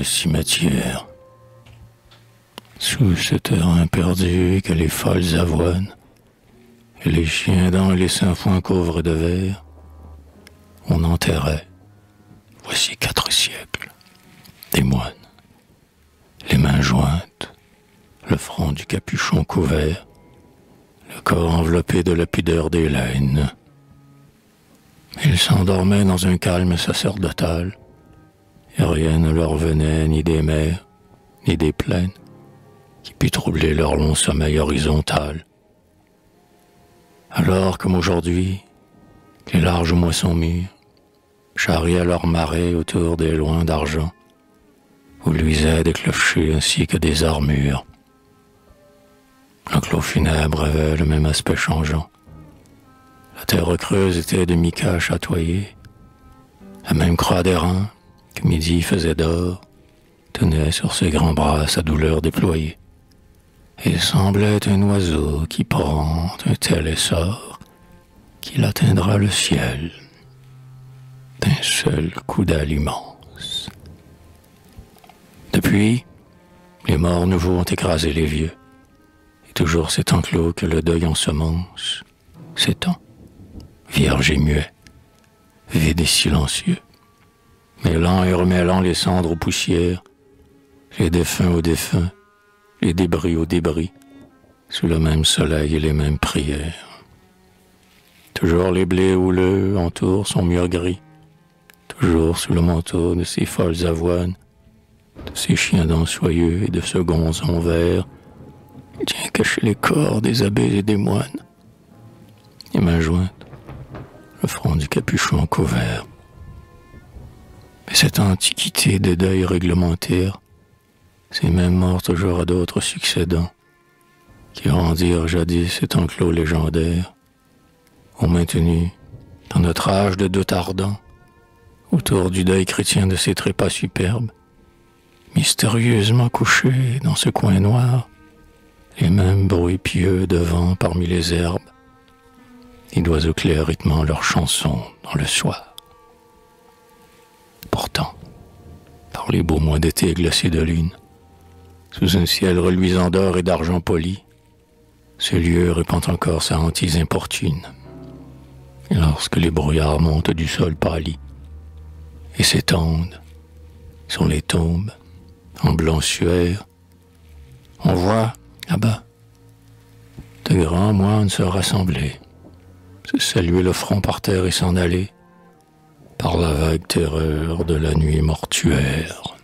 le cimetière. Sous ce terrain perdu que les folles avoines, et les chiens dents et les sainfoins couvrent de verre, on enterrait, voici 4 siècles, des moines, les mains jointes, le front du capuchon couvert, le corps enveloppé de la pudeur des laines. Ils s'endormaient dans un calme sacerdotal, et rien ne leur venait ni des mers, ni des plaines, qui pût troubler leur long sommeil horizontal. Alors, comme aujourd'hui, les larges moissons mûres charriaient leurs marées autour des loins d'argent, où luisaient des clochers ainsi que des armures. L'enclos funèbre avait le même aspect changeant. La terre creuse était de mica chatoyée. La même croix d'airain que midi faisait d'or tenait sur ses grands bras sa douleur déployée. Et semblait un oiseau qui prend un tel essor qu'il atteindra le ciel d'un seul coup d'aile immense. Depuis, les morts nouveaux ont écrasé les vieux, et toujours cet enclos que le deuil ensemence s'étend, vierge et muet, vide et silencieux, mêlant et remêlant les cendres aux poussières, les défunts aux défunts, les débris aux débris, sous le même soleil et les mêmes prières. Toujours les blés houleux entourent son mur gris, toujours sous le manteau de ces folles avoines, de ces chiens dents soyeux et de ce gonzon vert, il tient caché les corps des abbés et des moines, les mains jointes, le front du capuchon couvert. Mais cette antiquité des deuils réglementaires, ces mêmes morts toujours à d'autres succédants, qui rendirent jadis cet enclos légendaire, ont maintenu, dans notre âge de doute ardent, autour du deuil chrétien de ces trépas superbes, mystérieusement couchés dans ce coin noir, les mêmes bruits pieux de vent parmi les herbes, et d'oiseaux clairs rythmant leurs chansons dans le soir. Pourtant, par les beaux mois d'été glacés de lune, sous un ciel reluisant d'or et d'argent poli, ce lieu répand encore sa hantise importune. Et lorsque les brouillards montent du sol pâli et s'étendent sur les tombes en blanc suaire, on voit, là-bas, de grands moines se rassembler, se saluer le front par terre et s'en aller par la vague terreur de la nuit mortuaire.